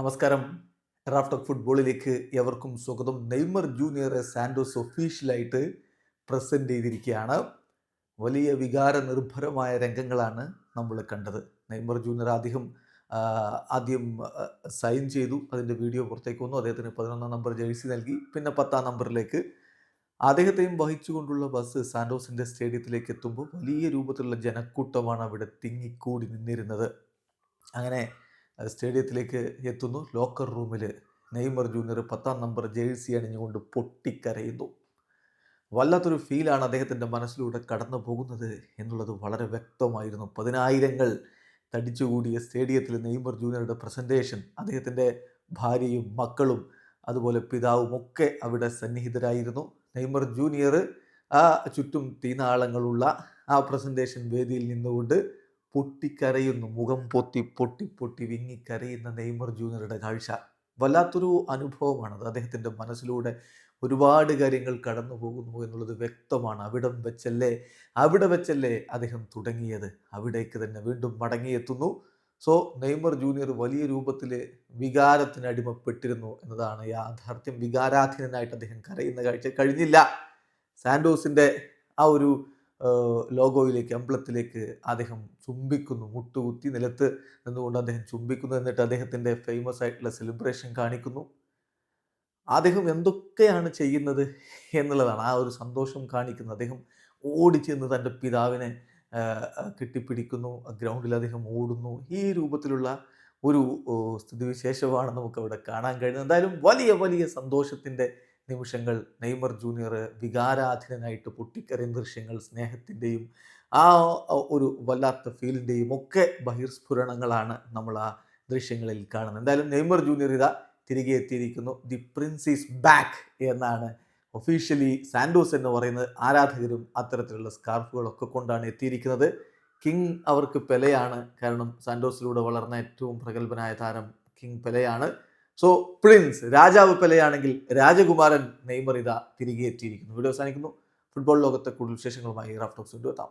നമസ്കാരം. Raf talk ഫുട്ബോളിലേക്ക് എവർക്കും സ്വാഗതം. നെയ്മർ ജൂനിയർ സാന്റോസ് ഒഫീഷ്യലായിട്ട് പ്രസന്റ് ചെയ്തിരിക്കുകയാണ്. വലിയ വികാര നിർഭരമായ രംഗങ്ങളാണ് നമ്മൾ കണ്ടത്. നെയ്മർ ജൂനിയർ ആദ്യം സൈൻ ചെയ്തു. അതിൻ്റെ വീഡിയോ പുറത്തേക്ക് വന്നു. അദ്ദേഹത്തിന് 11 നമ്പർ ജേഴ്സി നൽകി. പിന്നെ 10 നമ്പറിലേക്ക് അദ്ദേഹത്തെയും വഹിച്ചുകൊണ്ടുള്ള ബസ് സാന്റോസിൻ്റെ സ്റ്റേഡിയത്തിലേക്ക് എത്തുമ്പോൾ വലിയ രൂപത്തിലുള്ള ജനക്കൂട്ടമാണ് അവിടെ തിങ്ങിക്കൂടി നിന്നിരുന്നത്. അങ്ങനെ സ്റ്റേഡിയത്തിലേക്ക് എത്തുന്നു. ലോക്കർ റൂമിൽ നെയ്മർ ജൂനിയർ 10 നമ്പർ ജേഴ്സി അണിഞ്ഞുകൊണ്ട് പൊട്ടിക്കരയുന്നു. വല്ലാത്തൊരു ഫീലാണ് അദ്ദേഹത്തിൻ്റെ മനസ്സിലൂടെ കടന്നു പോകുന്നത് എന്നുള്ളത് വളരെ വ്യക്തമായിരുന്നു. 10,000 തടിച്ചുകൂടിയ സ്റ്റേഡിയത്തിൽ നെയ്മർ ജൂനിയറുടെ പ്രസൻറ്റേഷൻ, അദ്ദേഹത്തിൻ്റെ ഭാര്യയും മക്കളും അതുപോലെ പിതാവും ഒക്കെ അവിടെ സന്നിഹിതരായിരുന്നു. നെയ്മർ ജൂനിയർ ആ ചുറ്റും തീനാളങ്ങളുള്ള ആ പ്രസൻറ്റേഷൻ വേദിയിൽ നിന്നുകൊണ്ട് പൊട്ടിക്കരയുന്നു. മുഖം പൊത്തി പൊട്ടി പൊട്ടി വിങ്ങിക്കരയുന്ന നെയ്മർ ജൂനിയറുടെ കാഴ്ച വല്ലാത്തൊരു അനുഭവമാണത്. അദ്ദേഹത്തിൻ്റെ മനസ്സിലൂടെ ഒരുപാട് കാര്യങ്ങൾ കടന്നു പോകുന്നു എന്നുള്ളത് വ്യക്തമാണ്. അവിടെ വെച്ചല്ലേ അദ്ദേഹം തുടങ്ങിയത്. അവിടേക്ക് തന്നെ വീണ്ടും മടങ്ങിയെത്തുന്നു. സോ നെയ്മർ ജൂനിയർ വലിയ രൂപത്തിൽ വികാരത്തിന് അടിമപ്പെട്ടിരുന്നു എന്നതാണ് യാഥാർത്ഥ്യം. വികാരാധീനനായിട്ട് അദ്ദേഹം കരയുന്ന കാഴ്ച കഴിഞ്ഞില്ല. സാന്റോസിൻ്റെ ആ ഒരു ലോഗോയിലേക്ക്, എംബ്ലത്തിലേക്ക് അദ്ദേഹം ചുംബിക്കുന്നു. മുട്ടുകുത്തി നിലത്ത് നിന്നുകൊണ്ട് അദ്ദേഹം ചുംബിക്കുന്നു. എന്നിട്ട് അദ്ദേഹത്തിൻ്റെ ഫേമസ് ആയിട്ടുള്ള സെലിബ്രേഷൻ കാണിക്കുന്നു. അദ്ദേഹം എന്തൊക്കെയാണ് ചെയ്യുന്നത് എന്നുള്ളതാണ് ആ ഒരു സന്തോഷം കാണിക്കുന്നത്. അദ്ദേഹം ഓടിച്ചെന്ന് തൻ്റെ പിതാവിനെ കെട്ടിപ്പിടിക്കുന്നു. ഗ്രൗണ്ടിൽ അദ്ദേഹം ഓടുന്നു. ഈ രൂപത്തിലുള്ള ഒരു സ്ഥിതിവിശേഷമാണ് നമുക്കവിടെ കാണാൻ കഴിയുന്നത്. എന്തായാലും വലിയ വലിയ സന്തോഷത്തിൻ്റെ നിമിഷങ്ങൾ. നെയ്മർ ജൂനിയർ വികാരാധീനനായിട്ട് പൊട്ടിക്കരയുന്ന ദൃശ്യങ്ങൾ, സ്നേഹത്തിൻ്റെയും ആ ഒരു വല്ലാത്ത ഫീലിൻ്റെയും ഒക്കെ ബഹിർസ്ഫുരണങ്ങളാണ് നമ്മൾ ആ ദൃശ്യങ്ങളിൽ കാണുന്നത്. എന്തായാലും നെയ്മർ ജൂനിയർ തിരികെ എത്തിയിരിക്കുന്നു. ദി പ്രിൻസ് ഈസ് ബാക്ക് എന്നാണ് ഒഫീഷ്യലി സാന്റോസ് എന്ന് പറയുന്നത്. ആരാധകരും അത്തരത്തിലുള്ള സ്കാർഫുകളൊക്കെ കൊണ്ടാണ് എത്തിയിരിക്കുന്നത്. കിങ് അവർക്ക് പെലെയാണ്. കാരണം സാന്റോസിലൂടെ വളർന്ന ഏറ്റവും പ്രഗത്ഭനായ താരം കിങ് പെലെയാണ്. സോ പ്രിൻസ്, രാജാവ് പെലെയാണെങ്കിൽ രാജകുമാരൻ നെയ്മർ തിരികെ എത്തിയിരിക്കുന്നു. വീഡിയോ അവസാനിക്കുന്നു. ഫുട്ബോൾ ലോകത്തെ കൂടുതൽ വിശേഷങ്ങളുമായി റാഫ് ടോക്സ് എത്താം.